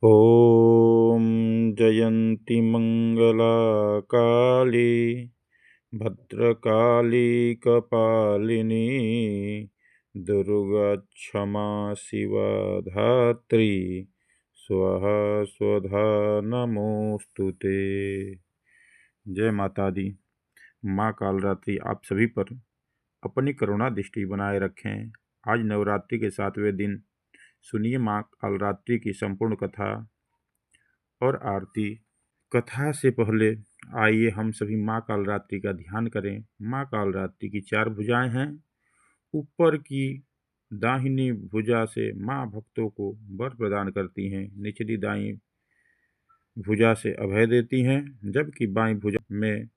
ॐ जयन्ती मङ्गला काली भद्रकाली कपालिनी दुर्गा क्षमा शिवा धात्री स्वाहा स्वधा नमोस्तुते। जय माता दी। माँ कालरात्रि आप सभी पर अपनी करुणा दृष्टि बनाए रखें। आज नवरात्रि के 7वें दिन सुनिए माँ कालरात्रि की संपूर्ण कथा और आरती। कथा से पहले आइए हम सभी माँ कालरात्रि का ध्यान करें। माँ कालरात्रि की 4 भुजाएं हैं। ऊपर की दाहिनी भुजा से माँ भक्तों को वर प्रदान करती हैं। निचली दाईं भुजा से अभय देती हैं, जबकि बाईं भुजा में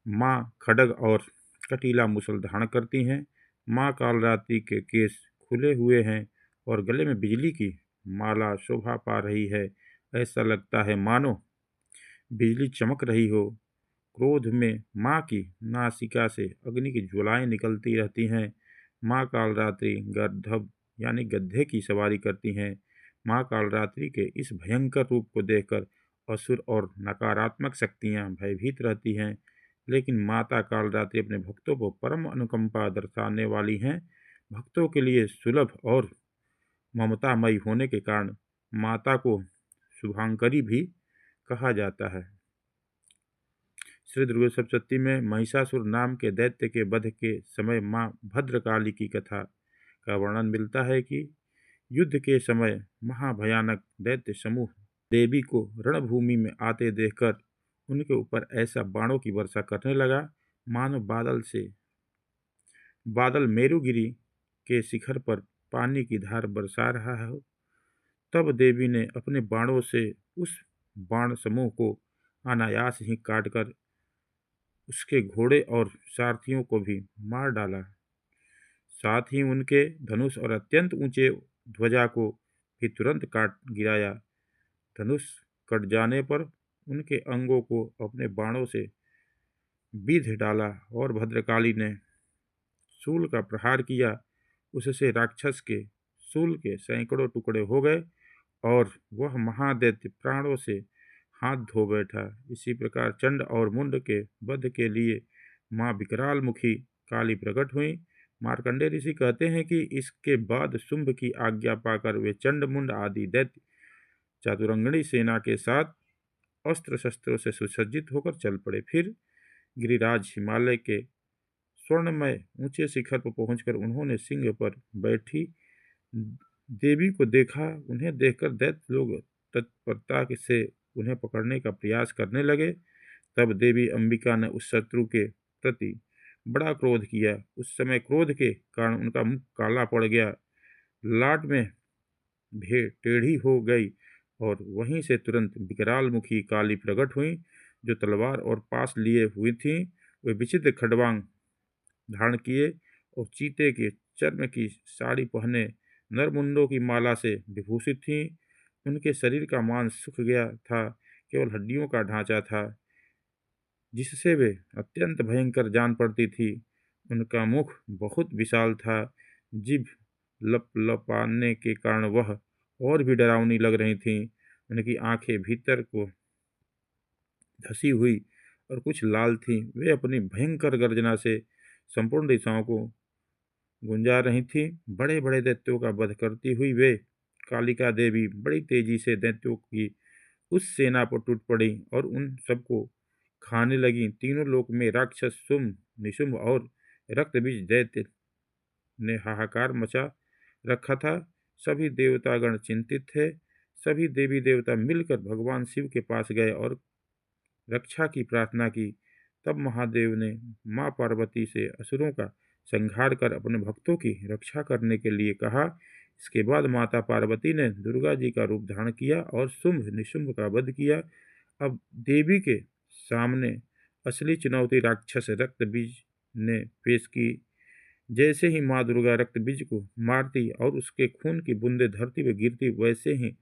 माँ खड्ग और कटीला मुसल धारण करती हैं। माँ कालरात्रि के केस खुले हुए हैं और गले में बिजली की माला शोभा पा रही है। ऐसा लगता है मानो बिजली चमक रही हो। क्रोध में माँ की नासिका से अग्नि की ज्वालाएं निकलती रहती हैं। माँ कालरात्रि गर्दभ यानी गधे की सवारी करती हैं। माँ कालरात्रि के इस भयंकर रूप को देखकर असुर और नकारात्मक शक्तियाँ भयभीत रहती हैं, लेकिन माता कालरात्रि अपने भक्तों को परम अनुकंपा दर्शाने वाली हैं। भक्तों के लिए सुलभ और ममतामयी होने के कारण माता को शुभांकरी भी कहा जाता है। श्री दुर्गा सप्तशती में महिषासुर नाम के दैत्य के वध के समय माँ भद्रकाली की कथा का वर्णन मिलता है कि युद्ध के समय महाभयानक दैत्य समूह देवी को रणभूमि में आते देखकर उनके ऊपर ऐसा बाणों की वर्षा करने लगा मानो बादल मेरुगिरी के शिखर पर पानी की धार बरसा रहा हो। तब देवी ने अपने बाणों से उस बाण समूह को अनायास ही काटकर उसके घोड़े और सारथियों को भी मार डाला। साथ ही उनके धनुष और अत्यंत ऊंचे ध्वजा को भी तुरंत काट गिराया। धनुष कट जाने पर उनके अंगों को अपने बाणों से बीध डाला और भद्रकाली ने शूल का प्रहार किया। उससे राक्षस के शूल के सैकड़ों टुकड़े हो गए और वह महादैत्य प्राणों से हाथ धो बैठा। इसी प्रकार चंड और मुंड के वध के लिए माँ विकराल मुखी काली प्रकट हुई। मार्कंडेय ऋषि कहते हैं कि इसके बाद शुंभ की आज्ञा पाकर वे चंड मुंड आदि दैत्य चातुरंगणी सेना के साथ अस्त्र शस्त्रों से सुसज्जित होकर चल पड़े। फिर गिरिराज हिमालय के स्वर्णमय ऊंचे शिखर पर पहुंचकर उन्होंने सिंह पर बैठी देवी को देखा। उन्हें देखकर दैत्य लोग तत्परता से उन्हें पकड़ने का प्रयास करने लगे। तब देवी अंबिका ने उस शत्रु के प्रति बड़ा क्रोध किया। उस समय क्रोध के कारण उनका मुख काला पड़ गया, लाट में भेड़ टेढ़ी हो गई और वहीं से तुरंत विकराल मुखी काली प्रकट हुई, जो तलवार और पास लिए हुई थी। वे विचित्र खड्वांग धारण किए और चीते के चर्म की साड़ी पहने नरमुंडों की माला से विभूषित थीं। उनके शरीर का मांस सूख गया था, केवल हड्डियों का ढांचा था जिससे वे अत्यंत भयंकर जान पड़ती थी। उनका मुख बहुत विशाल था, जीभ लपलपाने के कारण वह और भी डरावनी लग रही थीं। उनकी आंखें भीतर को धसी हुई और कुछ लाल थीं। वे अपनी भयंकर गर्जना से संपूर्ण दिशाओं को गुंजा रही थीं। बड़े बड़े दैत्यों का वध करती हुई वे कालिका देवी बड़ी तेजी से दैत्यों की उस सेना पर टूट पड़ी और उन सबको खाने लगी। तीनों लोक में राक्षस शुंभ, निशुंभ और रक्तबीज दैत्य ने हाहाकार मचा रखा था। सभी देवतागण चिंतित थे। सभी देवी देवता मिलकर भगवान शिव के पास गए और रक्षा की प्रार्थना की। तब महादेव ने माँ पार्वती से असुरों का संहार कर अपने भक्तों की रक्षा करने के लिए कहा। इसके बाद माता पार्वती ने दुर्गा जी का रूप धारण किया और शुंभ निशुंभ का वध किया। अब देवी के सामने असली चुनौती राक्षस रक्तबीज ने पेश की। जैसे ही माँ दुर्गा रक्तबीज को मारती और उसके खून की बूंदें धरती पर गिरती, वैसे ही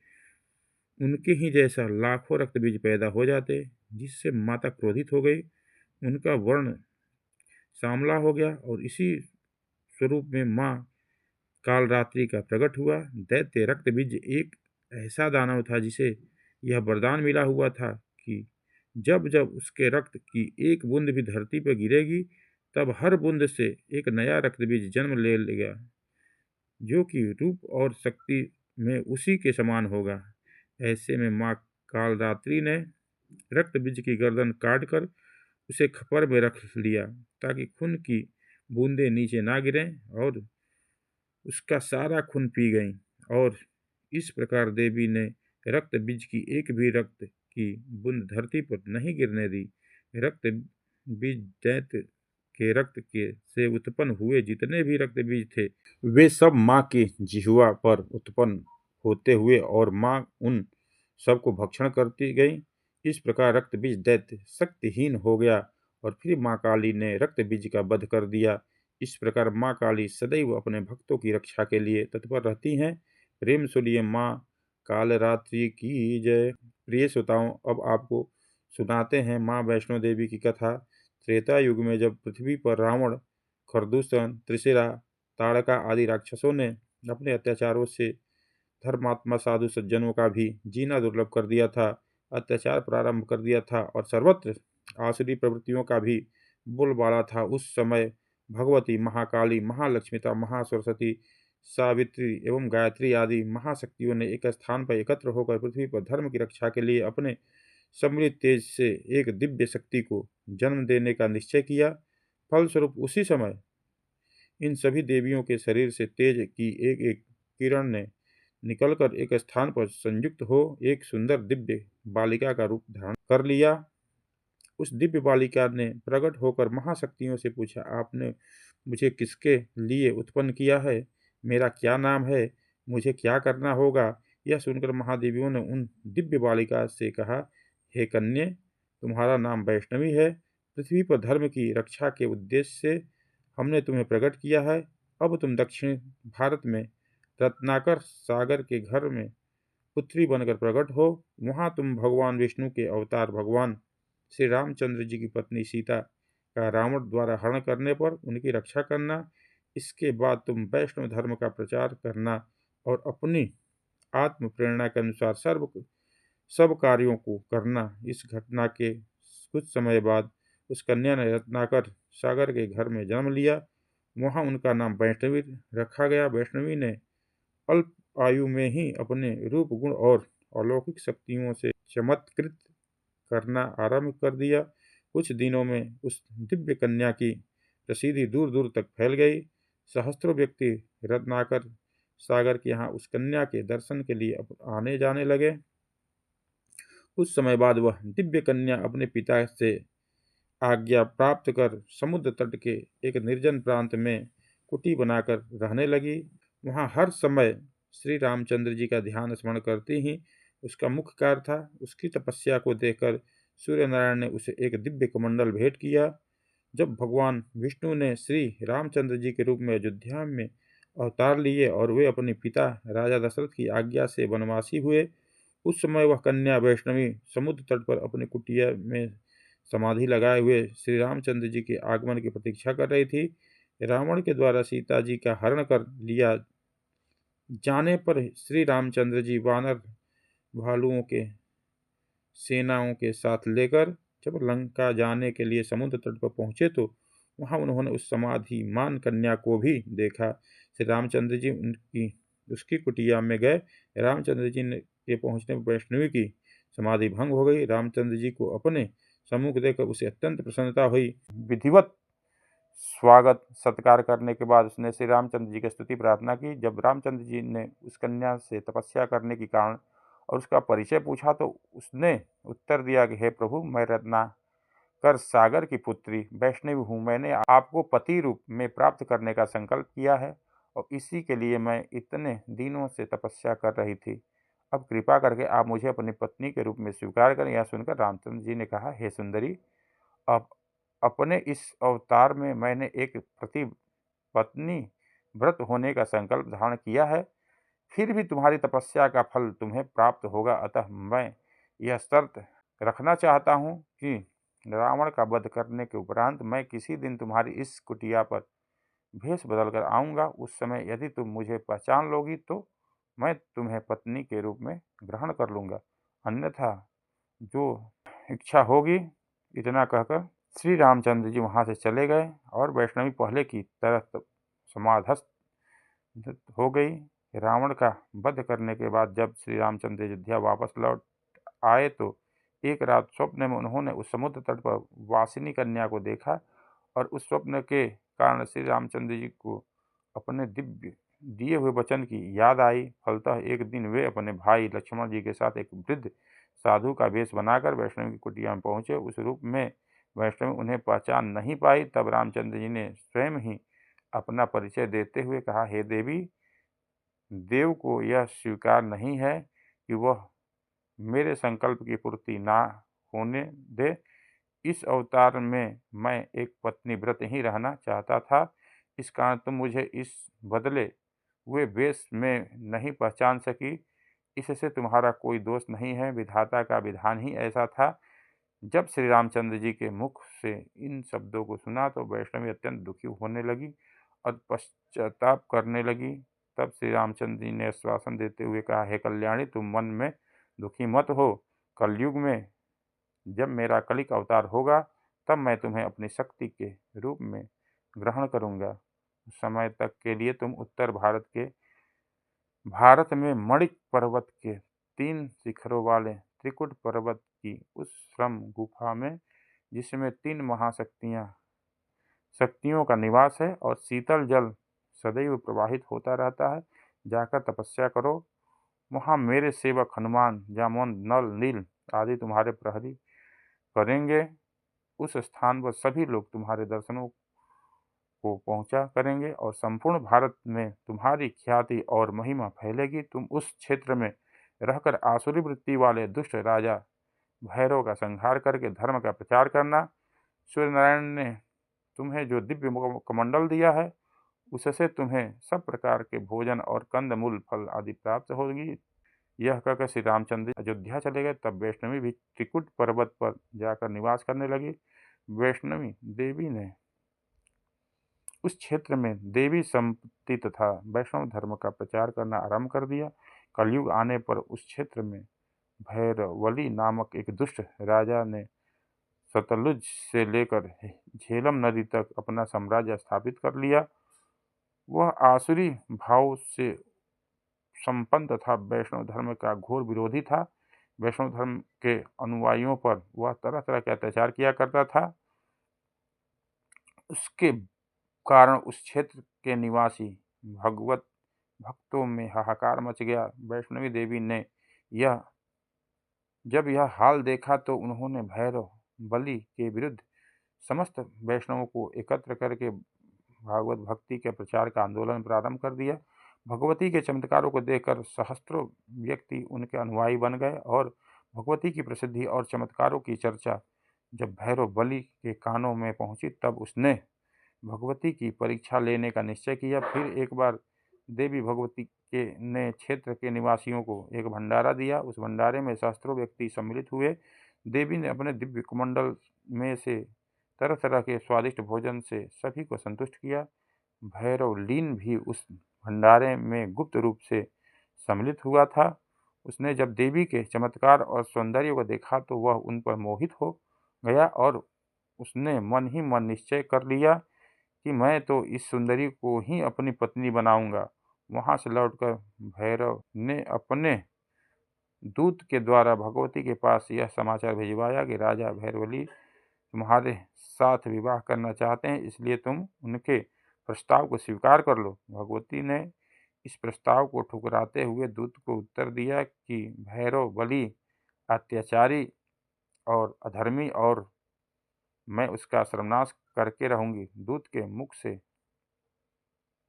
उनके ही जैसा लाखों रक्तबीज पैदा हो जाते, जिससे माता क्रोधित हो गई। उनका वर्ण सांवला हो गया और इसी स्वरूप में माँ कालरात्रि का प्रकट हुआ। दैत्य रक्तबीज एक ऐसा दानव था जिसे यह वरदान मिला हुआ था कि जब जब उसके रक्त की एक बूंद भी धरती पर गिरेगी, तब हर बूंद से एक नया रक्त बीज जन्म ले लेगा, जो कि रूप और शक्ति में उसी के समान होगा। ऐसे में माँ कालरात्रि ने रक्त बीज की गर्दन काटकर उसे खपर में रख लिया, ताकि खून की बूंदें नीचे ना गिरें, और उसका सारा खून पी गई। और इस प्रकार देवी ने रक्त बीज की एक भी रक्त की बूंद धरती पर नहीं गिरने दी। रक्त बीज दैत्य के रक्त के से उत्पन्न हुए जितने भी रक्त बीज थे, वे सब माँ की जिह्वा पर उत्पन्न होते हुए और माँ उन सबको भक्षण करती गई। इस प्रकार रक्त बीज दैत्य शक्तिहीन हो गया और फिर माँ काली ने रक्त बीज का वध कर दिया। इस प्रकार माँ काली सदैव अपने भक्तों की रक्षा के लिए तत्पर रहती हैं। प्रेम सुनिए माँ कालरात्रि की जय। प्रिय श्रोताओं, अब आपको सुनाते हैं माँ वैष्णो देवी की कथा। त्रेता युग में जब पृथ्वी पर रावण, खरदूषण, त्रिशिरा, ताड़का आदि राक्षसों ने अपने अत्याचारों से धर्मात्मा साधु सज्जनों का भी जीना दुर्लभ कर दिया था, अत्याचार प्रारंभ कर दिया था और सर्वत्र आसुरी प्रवृत्तियों का भी बोलबाला था, उस समय भगवती, महाकाली, महालक्ष्मिता, महासरस्वती, सावित्री एवं गायत्री आदि महाशक्तियों ने एक स्थान पर एकत्र होकर पृथ्वी पर धर्म की रक्षा के लिए अपने सम्मिलित तेज से एक दिव्य शक्ति को जन्म देने का निश्चय किया। फलस्वरूप उसी समय इन सभी देवियों के शरीर से तेज की एक एक किरण ने निकलकर एक स्थान पर संयुक्त हो एक सुंदर दिव्य बालिका का रूप धारण कर लिया। उस दिव्य बालिका ने प्रकट होकर महाशक्तियों से पूछा, आपने मुझे किसके लिए उत्पन्न किया है? मेरा क्या नाम है? मुझे क्या करना होगा? यह सुनकर महादेवियों ने उन दिव्य बालिका से कहा, हे कन्ये, तुम्हारा नाम वैष्णवी है। पृथ्वी पर धर्म की रक्षा के उद्देश्य से हमने तुम्हें प्रकट किया है। अब तुम दक्षिण भारत में रत्नाकर सागर के घर में पुत्री बनकर प्रकट हो। वहां तुम भगवान विष्णु के अवतार भगवान श्री रामचंद्र जी की पत्नी सीता का रावण द्वारा हरण करने पर उनकी रक्षा करना। इसके बाद तुम वैष्णव धर्म का प्रचार करना और अपनी आत्म प्रेरणा के अनुसार सब कार्यों को करना। इस घटना के कुछ समय बाद उस कन्या ने रत्नाकर सागर के घर में जन्म लिया। वहां उनका नाम वैष्णवी रखा गया। वैष्णवी ने अल्प आयु में ही अपने रूप, गुण और अलौकिक शक्तियों से चमत्कृत करना आरंभ कर दिया। कुछ दिनों में उस दिव्य कन्या की प्रसिद्धि दूर दूर तक फैल गई। सहस्त्रों व्यक्ति रत्नाकर सागर के यहाँ उस कन्या के दर्शन के लिए आने जाने लगे। कुछ समय बाद वह दिव्य कन्या अपने पिता से आज्ञा प्राप्त कर समुद्र तट के एक निर्जन प्रांत में कुटी बनाकर रहने लगी। वहाँ हर समय श्री रामचंद्र जी का ध्यान स्मरण करती ही उसका मुख्य कार्य था। उसकी तपस्या को देखकर सूर्य नारायण ने उसे एक दिव्य कमंडल भेंट किया। जब भगवान विष्णु ने श्री रामचंद्र जी के रूप में अयोध्या में अवतार लिए और वे अपने पिता राजा दशरथ की आज्ञा से वनवासी हुए, उस समय वह कन्या वैष्णवी समुद्र तट पर अपनी कुटिया में समाधि लगाए हुए श्री रामचंद्र जी के आगमन की प्रतीक्षा कर रही थी। रावण के द्वारा सीता जी का हरण कर लिया जाने पर श्री रामचंद्र जी वानर भालुओं के सेनाओं के साथ लेकर जब लंका जाने के लिए समुद्र तट पर पहुंचे, तो वहां उन्होंने उस समाधिमान कन्या को भी देखा। श्री रामचंद्र जी उसकी कुटिया में गए। रामचंद्र जी के पहुंचने पर वैष्णवी की समाधि भंग हो गई। रामचंद्र जी को अपने सम्मुख देखकर उसे अत्यंत प्रसन्नता हुई। विधिवत स्वागत सत्कार करने के बाद उसने श्री रामचंद्र जी की स्तुति प्रार्थना की। जब रामचंद्र जी ने उस कन्या से तपस्या करने के कारण और उसका परिचय पूछा, तो उसने उत्तर दिया कि हे प्रभु, मैं रत्नाकर सागर की पुत्री वैष्णवी हूँ। मैंने आपको पति रूप में प्राप्त करने का संकल्प किया है और इसी के लिए मैं इतने दिनों से तपस्या कर रही थी। अब कृपा करके आप मुझे अपनी पत्नी के रूप में स्वीकार करें। यह सुनकर रामचंद्र जी ने कहा, हे सुंदरी, अब अपने इस अवतार में मैंने एक पति पत्नी व्रत होने का संकल्प धारण किया है। फिर भी तुम्हारी तपस्या का फल तुम्हें प्राप्त होगा। अतः मैं यह शर्त रखना चाहता हूँ कि रावण का वध करने के उपरांत मैं किसी दिन तुम्हारी इस कुटिया पर भेष बदल कर आऊँगा। उस समय यदि तुम मुझे पहचान लोगी तो मैं तुम्हें पत्नी के रूप में ग्रहण कर लूँगा, अन्यथा जो इच्छा होगी। इतना कहकर श्री रामचंद्र जी वहाँ से चले गए और वैष्णवी पहले की तरह समाधस्त हो गई। रावण का वध करने के बाद जब श्री रामचंद्र अयोध्या वापस लौट आए तो एक रात स्वप्न में उन्होंने उस समुद्र तट पर वासिनी कन्या को देखा और उस स्वप्न के कारण श्री रामचंद्र जी को अपने दिव्य दिए हुए वचन की याद आई। फलतः एक दिन वे अपने भाई लक्ष्मण जी के साथ एक वृद्ध साधु का वेश बनाकर वैष्णव की कुटिया में पहुंचे। उस रूप में वैष्णव उन्हें पहचान नहीं पाई। तब रामचंद्र जी ने स्वयं ही अपना परिचय देते हुए कहा, हे देवी, देव को यह स्वीकार नहीं है कि वह मेरे संकल्प की पूर्ति ना होने दे। इस अवतार में मैं एक पत्नी व्रत ही रहना चाहता था। इस कारण तुम मुझे इस बदले हुए वेश में नहीं पहचान सकी। इससे तुम्हारा कोई दोष नहीं है, विधाता का विधान ही ऐसा था। जब श्री रामचंद्र जी के मुख से इन शब्दों को सुना तो वैष्णवी अत्यंत दुखी होने लगी और पश्चाताप करने लगी। तब श्री रामचंद्र जी ने आश्वासन देते हुए कहा, हे कल्याणी, तुम मन में दुखी मत हो। कलयुग में जब मेरा कलिक अवतार होगा तब मैं तुम्हें अपनी शक्ति के रूप में ग्रहण करूंगा। उस समय तक के लिए तुम उत्तर भारत में मणिक पर्वत के 3 शिखरों वाले त्रिकुट पर्वत की उस श्रम गुफा में, जिसमें 3 शक्तियों का निवास है और शीतल जल सदैव प्रवाहित होता रहता है, जाकर तपस्या करो। वहाँ मेरे सेवक हनुमान, जामवंत, नल, नील आदि तुम्हारे प्रहरी करेंगे। उस स्थान पर सभी लोग तुम्हारे दर्शनों को पहुंचा करेंगे और संपूर्ण भारत में तुम्हारी ख्याति और महिमा फैलेगी। तुम उस क्षेत्र में रहकर आसुरी वृत्ति वाले दुष्ट राजा भैरव का संहार करके धर्म का प्रचार करना। सूर्यनारायण ने तुम्हें जो दिव्य कमंडल दिया है उससे तुम्हें सब प्रकार के भोजन और कंद मूल फल आदि प्राप्त होगी। यह कहकर श्री रामचंद्र अयोध्या चले गए। तब वैष्णवी भी त्रिकुट पर्वत पर जाकर निवास करने लगी। वैष्णवी देवी ने उस क्षेत्र में देवी संपत्ति तथा वैष्णव धर्म का प्रचार करना आरंभ कर दिया। कलयुग आने पर उस क्षेत्र में भैरवली नामक एक दुष्ट राजा ने सतलुज से लेकर झेलम नदी तक अपना साम्राज्य स्थापित कर लिया। वह आसुरी भाव से संपन्न तथा वैष्णव धर्म का घोर विरोधी था। वैष्णव धर्म के अनुयायियों पर वह तरह तरह के अत्याचार किया करता था। उसके कारण उस क्षेत्र के निवासी भगवत भक्तों में हाहाकार मच गया। वैष्णवी देवी ने जब यह हाल देखा तो उन्होंने भैरव बलि के विरुद्ध समस्त वैष्णवों को एकत्र करके भागवत भक्ति के प्रचार का आंदोलन प्रारंभ कर दिया। भगवती के चमत्कारों को देखकर सहस्त्रों व्यक्ति उनके अनुयायी बन गए और भगवती की प्रसिद्धि और चमत्कारों की चर्चा जब भैरव बलि के कानों में पहुंची तब उसने भगवती की परीक्षा लेने का निश्चय किया। फिर एक बार देवी भगवती के ने क्षेत्र के निवासियों को एक भंडारा दिया। उस भंडारे में सहस्त्रों व्यक्ति सम्मिलित हुए। देवी ने अपने दिव्य कुमंडल में से तरह तरह के स्वादिष्ट भोजन से सभी को संतुष्ट किया। भैरव लीन भी उस भंडारे में गुप्त रूप से सम्मिलित हुआ था। उसने जब देवी के चमत्कार और सौंदर्य को देखा तो वह उन पर मोहित हो गया और उसने मन ही मन निश्चय कर लिया कि मैं तो इस सुंदरी को ही अपनी पत्नी बनाऊंगा। वहां से लौटकर भैरव ने अपने दूत के द्वारा भगवती के पास यह समाचार भिजवाया कि राजा भैरवली तुम्हारे साथ विवाह करना चाहते हैं, इसलिए तुम उनके प्रस्ताव को स्वीकार कर लो। भगवती ने इस प्रस्ताव को ठुकराते हुए दूत को उत्तर दिया कि भैरव बलि अत्याचारी और अधर्मी और मैं उसका सर्वनाश करके रहूंगी। दूत के मुख से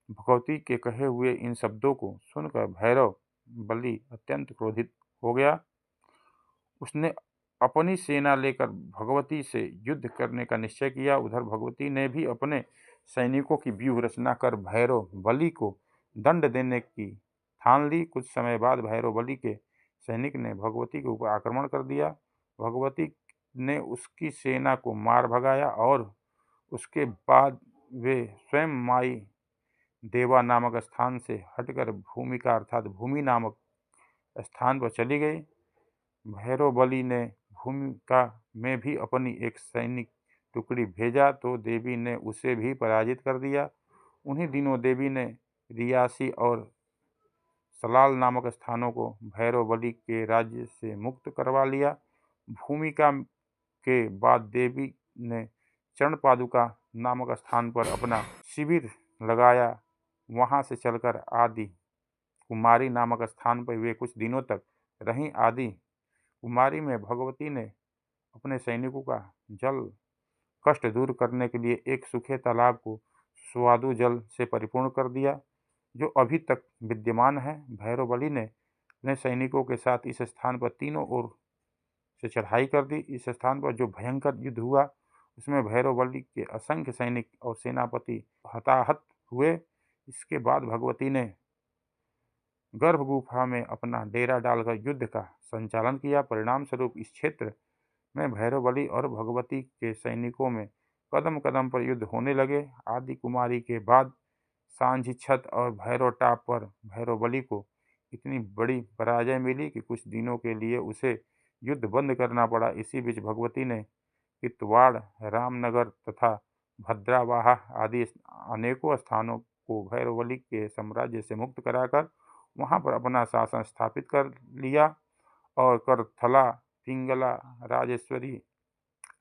भगवती के कहे हुए इन शब्दों को सुनकर भैरव बलि अत्यंत क्रोधित हो गया। उसने अपनी सेना लेकर भगवती से युद्ध करने का निश्चय किया। उधर भगवती ने भी अपने सैनिकों की व्यूह रचना कर भैरव बलि को दंड देने की ठान ली। कुछ समय बाद भैरव बलि के सैनिक ने भगवती के ऊपर आक्रमण कर दिया। भगवती ने उसकी सेना को मार भगाया और उसके बाद वे स्वयं माई देवा नामक स्थान से हटकर भूमिका अर्थात भूमि नामक स्थान पर चली गई। भैरव बलि ने भूमिका में भी अपनी एक सैनिक टुकड़ी भेजा तो देवी ने उसे भी पराजित कर दिया। उन्हीं दिनों देवी ने रियासी और सलाल नामक स्थानों को भैरव बलि के राज्य से मुक्त करवा लिया। भूमिका के बाद देवी ने चरण पादुका नामक स्थान पर अपना शिविर लगाया। वहां से चलकर आदि कुमारी नामक स्थान पर वे कुछ दिनों तक रहीं। आदि कुमारी में भगवती ने अपने सैनिकों का जल कष्ट दूर करने के लिए एक सूखे तालाब को स्वादु जल से परिपूर्ण कर दिया, जो अभी तक विद्यमान है। भैरव बलि ने अपने सैनिकों के साथ इस स्थान पर तीनों ओर से चढ़ाई कर दी। इस स्थान पर जो भयंकर युद्ध हुआ उसमें भैरव बलि के असंख्य सैनिक और सेनापति हताहत हुए। इसके बाद भगवती ने गर्भ गुफा में अपना डेरा डालकर युद्ध का संचालन किया। परिणाम स्वरूप इस क्षेत्र में भैरव बलि और भगवती के सैनिकों में कदम कदम पर युद्ध होने लगे। आदि कुमारी के बाद सांझी छत और भैरव टाप पर भैरव बलि को इतनी बड़ी पराजय मिली कि कुछ दिनों के लिए उसे युद्ध बंद करना पड़ा। इसी बीच भगवती ने कितवाड़, रामनगर तथा भद्रावाहा आदि अनेकों स्थानों को भैरव बलि के साम्राज्य से मुक्त कराकर वहां पर अपना शासन स्थापित कर लिया और करथला, पिंगला, राजेश्वरी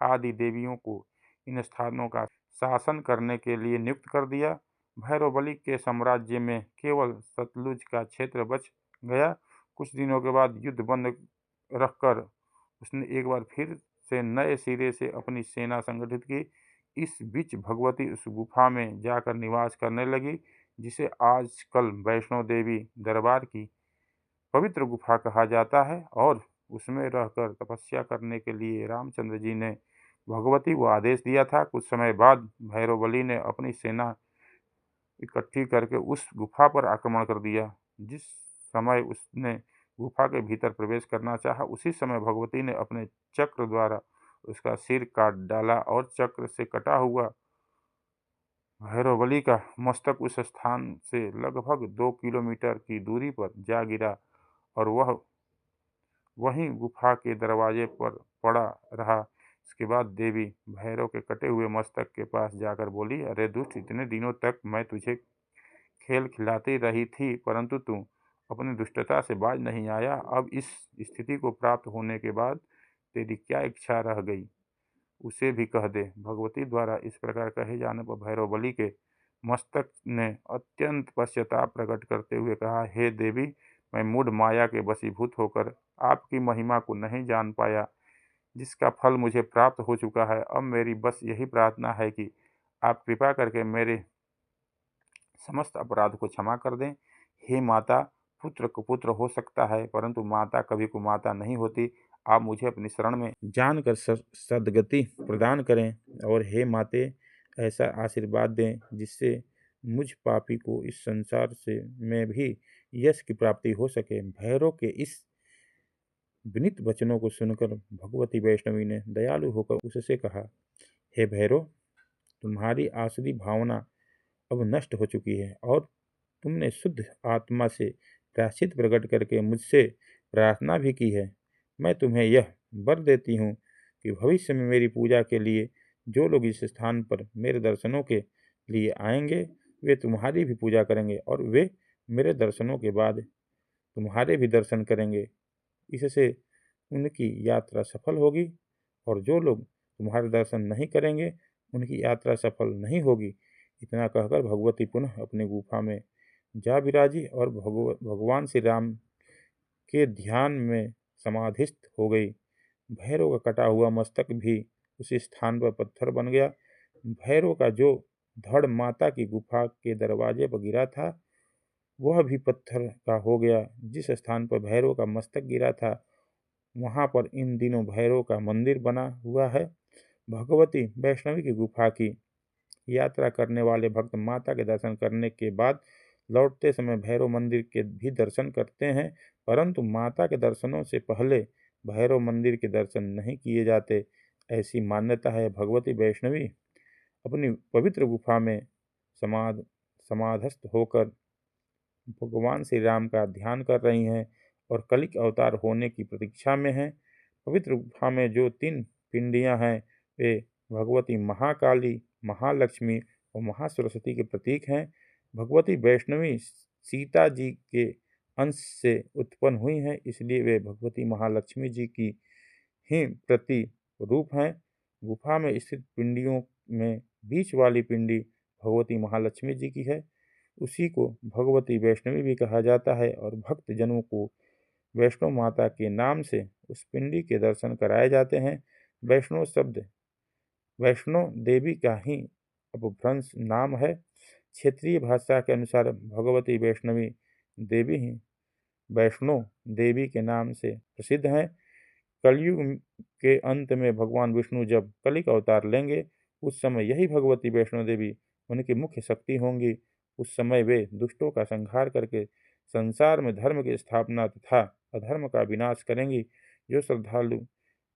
आदि देवियों को इन स्थानों का शासन करने के लिए नियुक्त कर दिया। भैरव बलि के साम्राज्य में केवल सतलुज का क्षेत्र बच गया। कुछ दिनों के बाद युद्ध बंद रखकर उसने एक बार फिर से नए सिरे से अपनी सेना संगठित की। इस बीच भगवती उस गुफा में जाकर निवास करने लगी, जिसे आजकल वैष्णो देवी दरबार की पवित्र गुफा कहा जाता है। और उसमें रहकर तपस्या करने के लिए रामचंद्र जी ने भगवती को आदेश दिया था। कुछ समय बाद भैरव बलि ने अपनी सेना इकट्ठी करके उस गुफा पर आक्रमण कर दिया। जिस समय उसने गुफा के भीतर प्रवेश करना चाहा, उसी समय भगवती ने अपने चक्र द्वारा उसका सिर काट डाला और चक्र से कटा हुआ भैरव बलि का मस्तक उस स्थान से लगभग 2 किलोमीटर की दूरी पर जा गिरा और वह वहीं गुफा के दरवाजे पर पड़ा रहा। इसके बाद देवी भैरव के कटे हुए मस्तक के पास जाकर बोली, अरे दुष्ट, इतने दिनों तक मैं तुझे खेल खिलाती रही थी, परंतु तू अपनी दुष्टता से बाज नहीं आया। अब इस स्थिति को प्राप्त होने के बाद तेरी क्या इच्छा रह गई, उसे भी कह दे। भगवती द्वारा इस प्रकार कहे जाने पर भैरव बलि के मस्तक ने अत्यंत पश्चाताप प्रकट करते हुए कहा, हे देवी, मैं मूढ़ माया के वशीभूत होकर आपकी महिमा को नहीं जान पाया, जिसका फल मुझे प्राप्त हो चुका है। अब मेरी बस यही प्रार्थना है कि आप कृपा करके मेरे समस्त अपराध को क्षमा कर दें। हे माता, पुत्र कुपुत्र हो सकता है, परंतु माता कभी कुमाता नहीं होती। आप मुझे अपनी शरण में जानकर सद्गति प्रदान करें और हे माते, ऐसा आशीर्वाद दें जिससे मुझ पापी को इस संसार से में भी यश की प्राप्ति हो सके। भैरव के इस विनीत वचनों को सुनकर भगवती वैष्णवी ने दयालु होकर उससे कहा, हे भैरव, तुम्हारी आसुरी भावना अब नष्ट हो चुकी है और तुमने शुद्ध आत्मा से प्रायश्चित प्रकट करके मुझसे प्रार्थना भी की है। मैं तुम्हें यह वर देती हूँ कि भविष्य में मेरी पूजा के लिए जो लोग इस स्थान पर मेरे दर्शनों के लिए आएंगे, वे तुम्हारी भी पूजा करेंगे और वे मेरे दर्शनों के बाद तुम्हारे भी दर्शन करेंगे। इससे उनकी यात्रा सफल होगी और जो लोग तुम्हारे दर्शन नहीं करेंगे, उनकी यात्रा सफल नहीं होगी। इतना कहकर भगवती पुनः अपनी गुफा में जा विराजी और भगवान श्री राम के ध्यान में समाधिस्थ हो गई। भैरव का कटा हुआ मस्तक भी उसी स्थान पर पत्थर बन गया। भैरव का जो धड़ माता की गुफा के दरवाजे पर गिरा था, वह भी पत्थर का हो गया। जिस स्थान पर भैरव का मस्तक गिरा था, वहां पर इन दिनों भैरव का मंदिर बना हुआ है। भगवती वैष्णवी की गुफा की यात्रा करने वाले भक्त माता के दर्शन करने के बाद लौटते समय भैरव मंदिर के भी दर्शन करते हैं, परंतु माता के दर्शनों से पहले भैरव मंदिर के दर्शन नहीं किए जाते, ऐसी मान्यता है। भगवती वैष्णवी अपनी पवित्र गुफा में समाधस्थ होकर भगवान श्री राम का ध्यान कर रही हैं और कलिक अवतार होने की प्रतीक्षा में हैं। पवित्र गुफा में जो 3 पिंडियां हैं वे भगवती महाकाली, महालक्ष्मी और महासरस्वती के प्रतीक हैं। भगवती वैष्णवी सीता जी के अंश से उत्पन्न हुई हैं, इसलिए वे भगवती महालक्ष्मी जी की ही प्रति रूप हैं। गुफा में स्थित पिंडियों में बीच वाली पिंडी भगवती महालक्ष्मी जी की है। उसी को भगवती वैष्णवी भी कहा जाता है और भक्त जनों को वैष्णो माता के नाम से उस पिंडी के दर्शन कराए जाते हैं। वैष्णो शब्द वैष्णो देवी का ही अपभ्रंश नाम है। क्षेत्रीय भाषा के अनुसार भगवती वैष्णवी देवी ही वैष्णो देवी के नाम से प्रसिद्ध हैं। कलयुग के अंत में भगवान विष्णु जब कलिक अवतार लेंगे, उस समय यही भगवती वैष्णो देवी उनकी मुख्य शक्ति होंगी। उस समय वे दुष्टों का संहार करके संसार में धर्म की स्थापना तथा अधर्म का विनाश करेंगी। जो श्रद्धालु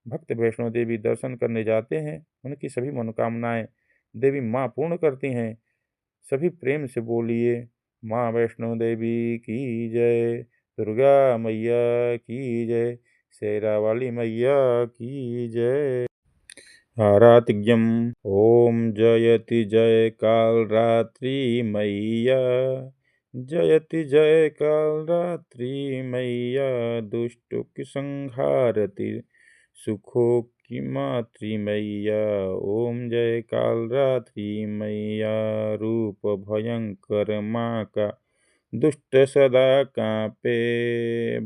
भक्त वैष्णो देवी दर्शन करने जाते हैं, उनकी सभी मनोकामनाएं देवी माँ पूर्ण करती हैं। सभी प्रेम से बोलिए, माँ वैष्णो देवी की जय, दुर्गा मैया की जय, शेरा वाली मैया की जय। आरातिज्ञम ओम जयति जय काल रात्रि मैया, जयति जय काल रात्रि मैया, दुष्टों की संहारति सुखों की मातृ मैया। ओम जय काल रात्रि मैया, रूप भयंकर माँ का दुष्ट सदा कांपे,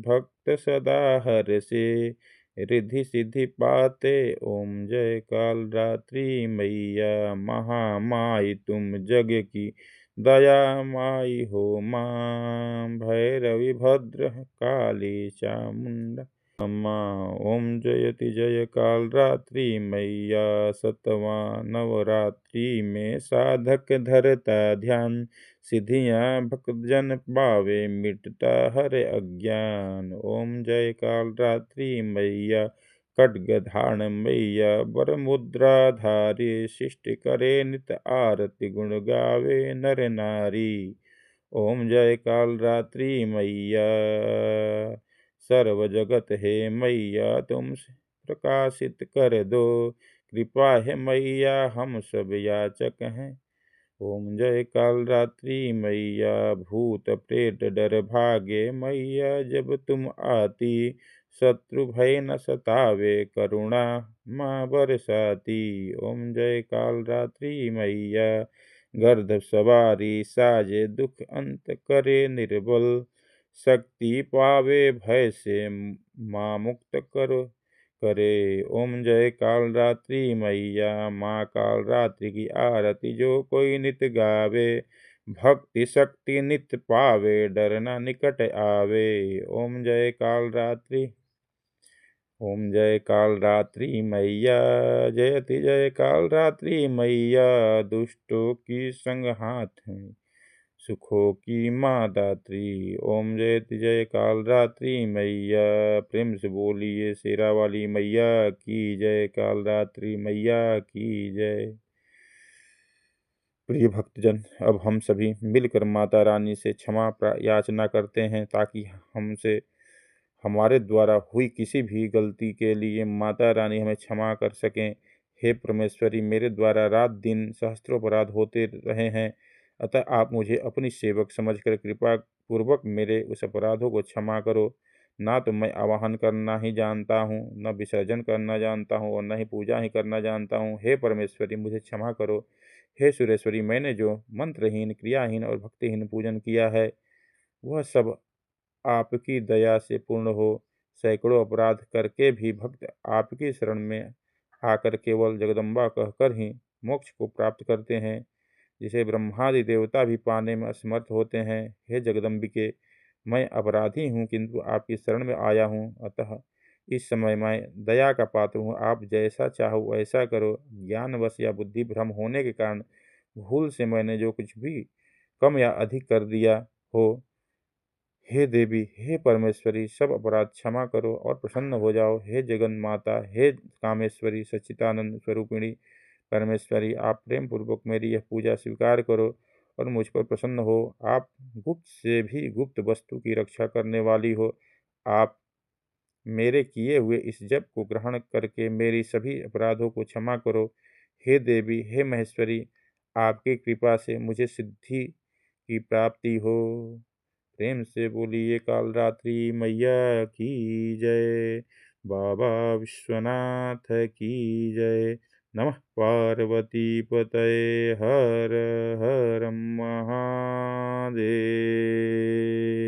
भक्त सदा हर्षे रिद्धि सिद्धि पाते। ओम जय काल रात्रि मैया, महामाई तुम जग की दया माई हो माँ, भैरवी भद्र काली चामुंडा अम्मा। ओम जयति जय काल रात्रि मैया, सतवां नवरात्रि में साधक धरता ध्यान, सिद्धियां भक्तजन पावे मिटता हर अज्ञान। ओम जय काल रात्रि मैया, खड्ग धारण मैया, वर मुद्रा धारी, शिष्ट करे नित आरती, गुण गावे नर नारी। ओम जय काल रात्रि मैया, सर्व जगत है मैया तुम प्रकाशित कर दो, कृपा है मैया हम सब याचक हैं। ओम जय काल रात्रि मैया, भूत प्रेत डर भागे मैया जब तुम आती, शत्रु भय न सतावे करुणा माँ बरसाती। ओम जय काल रात्रि मैया, गर्द सवारी साजे दुख अंत करे निर्बल, शक्ति पावे भय से माँ मुक्त करो करे। ओम जय काल रात्रि मैया, माँ काल रात्रि की आरती जो कोई नित गावे, भक्ति शक्ति नित पावे डरना निकट आवे। ओम जय काल रात्रि ओम जय काल रात्रि मैया, जयति जय काल रात्रि मैया, दुष्टों की संग हाथ में सुखों की माँ दात्री। ओम जयति जय काल रात्रि मैया, प्रेम से बोलिए शेरा वाली मैया की जय, काल रात्रि मैया की जय। प्रिय भक्तजन, अब हम सभी मिलकर माता रानी से क्षमा याचना करते हैं, ताकि हमसे हमारे द्वारा हुई किसी भी गलती के लिए माता रानी हमें क्षमा कर सकें। हे परमेश्वरी, मेरे द्वारा रात दिन सहस्त्रों अपराध होते रहे हैं, अतः आप मुझे अपनी सेवक समझकर कृपा पूर्वक मेरे उस अपराधों को क्षमा करो। ना तो मैं आवाहन करना ही जानता हूँ, न विसर्जन करना जानता हूँ और न ही पूजा ही करना जानता हूँ। हे परमेश्वरी, मुझे क्षमा करो। हे सुरेश्वरी, मैंने जो मंत्रहीन, क्रियाहीन और भक्तिहीन पूजन किया है, वह सब आपकी दया से पूर्ण हो। सैकड़ों अपराध करके भी भक्त आपकी शरण में आकर केवल जगदम्बा कहकर ही मोक्ष को प्राप्त करते हैं, जिसे ब्रह्मादि देवता भी पाने में असमर्थ होते हैं। हे जगदम्बिके, मैं अपराधी हूँ, किंतु आपकी शरण में आया हूँ, अतः इस समय मैं दया का पात्र हूँ। आप जैसा चाहो वैसा करो। ज्ञानवश या बुद्धि भ्रम होने के कारण भूल से मैंने जो कुछ भी कम या अधिक कर दिया हो, हे देवी, हे परमेश्वरी, सब अपराध क्षमा करो और प्रसन्न हो जाओ। हे जगन माता, हे कामेश्वरी, सच्चिदानंद स्वरूपिणी परमेश्वरी, आप प्रेम पूर्वक मेरी यह पूजा स्वीकार करो और मुझ पर प्रसन्न हो। आप गुप्त से भी गुप्त वस्तु की रक्षा करने वाली हो। आप मेरे किए हुए इस जप को ग्रहण करके मेरी सभी अपराधों को क्षमा करो। हे देवी, हे महेश्वरी, आपकी कृपा से मुझे सिद्धि की प्राप्ति हो। प्रेम से बोलिए कालरात्रि मैया की जय। बाबा विश्वनाथ की जय। नमः पार्वती पतये। हर हर महादेव।